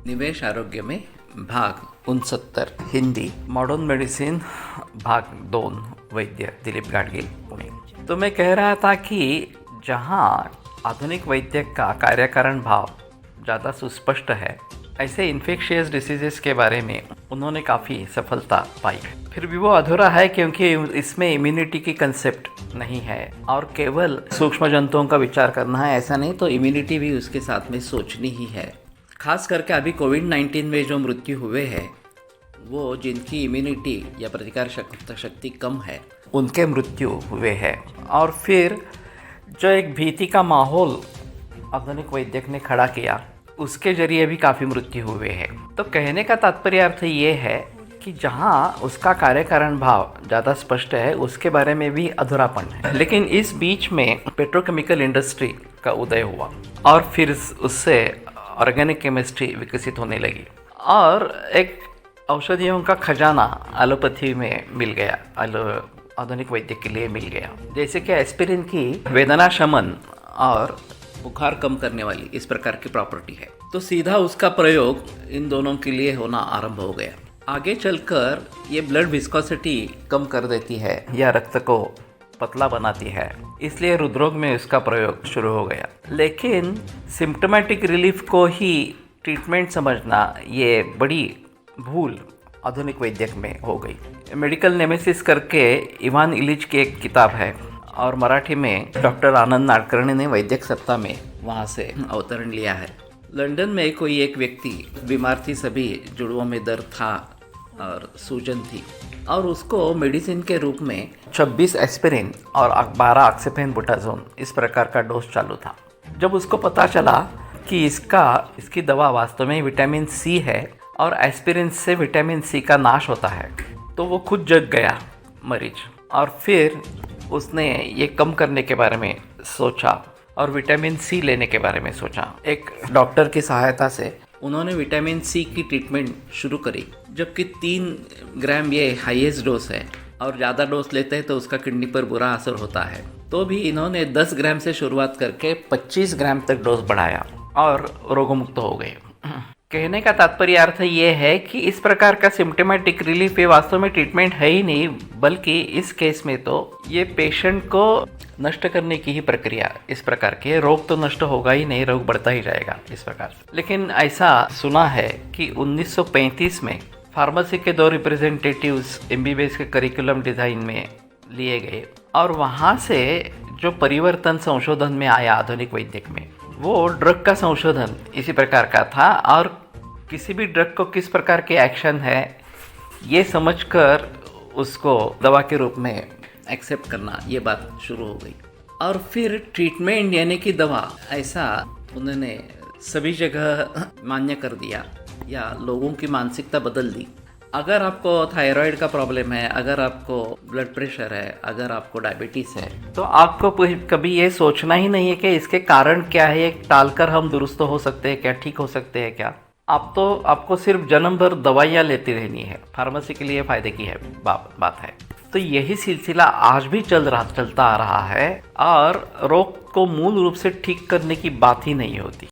निवेश आरोग्य में भाग 69 हिंदी मॉडर्न मेडिसिन भाग 2 वैद्य दिलीप गाडगील पुणे। तो मैं कह रहा था कि जहाँ आधुनिक वैद्य का कार्यकारण भाव ज़्यादा सुस्पष्ट है, ऐसे इन्फेक्शियस डिसीजेस के बारे में उन्होंने काफ़ी सफलता पाई। फिर भी वो अधूरा है क्योंकि इसमें इम्यूनिटी की कंसेप्ट नहीं है और केवल सूक्ष्म जंतुओं का विचार करना है ऐसा नहीं, तो इम्यूनिटी भी उसके साथ में सोचनी ही है। खास करके अभी कोविड-19 में जो मृत्यु हुए हैं वो जिनकी इम्यूनिटी या प्रतिकार शक्ति कम है उनके मृत्यु हुए हैं। और फिर जो एक भीति का माहौल आधुनिक वैद्यक ने खड़ा किया उसके जरिए भी काफ़ी मृत्यु हुए हैं। तो कहने का तात्पर्य अर्थ ये है कि जहाँ उसका कार्यकारण भाव ज़्यादा स्पष्ट है उसके बारे में भी अधूरापन है। लेकिन इस बीच में पेट्रोकेमिकल इंडस्ट्री का उदय हुआ और फिर उससे ऑर्गेनिक केमिस्ट्री विकसित होने लगी और एक औषधियों का खजाना एलोपैथी में मिल गया, आधुनिक वैद्य के लिए मिल गया। जैसे कि एस्पिरिन की वेदना शमन और बुखार कम करने वाली इस प्रकार की प्रॉपर्टी है, तो सीधा उसका प्रयोग इन दोनों के लिए होना आरंभ हो गया। आगे चलकर ये ब्लड विस्कोसिटी कम कर देती है या रक्त को पतला बनाती है, इसलिए हृदरोग में इसका प्रयोग शुरू हो गया। लेकिन सिम्टोमेटिक रिलीफ को ही ट्रीटमेंट समझना ये बड़ी भूल आधुनिक वैद्यक में हो गई। मेडिकल नेमेसिस करके इवान इलिच की एक किताब है और मराठी में डॉक्टर आनंद नाडकर्णी ने वैद्यक सत्ता में वहाँ से अवतरण लिया है। लंदन में कोई एक व्यक्ति बीमार थी, सभी जुड़वों में दर्द था और सूजन थी और उसको मेडिसिन के रूप में 26 एस्पिरिन और 12 ऑक्सीपेनबुटाजोन इस प्रकार का डोज चालू था। जब उसको पता चला कि इसकी दवा वास्तव में विटामिन सी है और एस्पिरिन से विटामिन सी का नाश होता है, तो वो खुद जग गया मरीज। और फिर उसने ये कम करने के बारे में सोचा और विटामिन सी लेने के बारे में सोचा। एक डॉक्टर की सहायता से उन्होंने विटामिन सी की ट्रीटमेंट शुरू करी, जबकि 3 ग्राम ये हाईएस्ट डोज है और ज़्यादा डोज लेते हैं तो उसका किडनी पर बुरा असर होता है। तो भी इन्होंने 10 ग्राम से शुरुआत करके 25 ग्राम तक डोज बढ़ाया और रोगमुक्त हो गए। कहने का तात्पर्य अर्थ ये है कि इस प्रकार का सिम्टोमेटिक रिलीफ ये वास्तव में ट्रीटमेंट है ही नहीं, बल्कि इस केस में तो ये पेशेंट को नष्ट करने की ही प्रक्रिया इस प्रकार की है। रोग तो नष्ट होगा ही नहीं, रोग बढ़ता ही जाएगा इस प्रकार। लेकिन ऐसा सुना है कि 1935 में फार्मेसी के 2 रिप्रेजेंटेटिव्स एमबीबीएस के करिकुलम डिज़ाइन में लिए गए और वहाँ से जो परिवर्तन संशोधन में आया आधुनिक वैद्यक में, वो ड्रग का संशोधन इसी प्रकार का था और किसी भी ड्रग को किस प्रकार के एक्शन है ये समझकर उसको दवा के रूप में एक्सेप्ट करना, ये बात शुरू हो गई। और फिर ट्रीटमेंट यानी कि दवा, ऐसा उन्होंने सभी जगह मान्य कर दिया या लोगों की मानसिकता बदल दी। अगर आपको थायराइड का प्रॉब्लम है, अगर आपको ब्लड प्रेशर है, अगर आपको डायबिटीज़ है, तो आपको कभी ये सोचना ही नहीं है कि इसके कारण क्या है, ये टालकर हम दुरुस्त हो सकते हैं क्या, ठीक हो सकते हैं क्या। आपको सिर्फ जन्म भर दवाइयाँ लेती रहनी है। फार्मेसी के लिए फ़ायदे की है बात है। तो यही सिलसिला आज भी चलता आ रहा है और रोग को मूल रूप से ठीक करने की बात ही नहीं होती।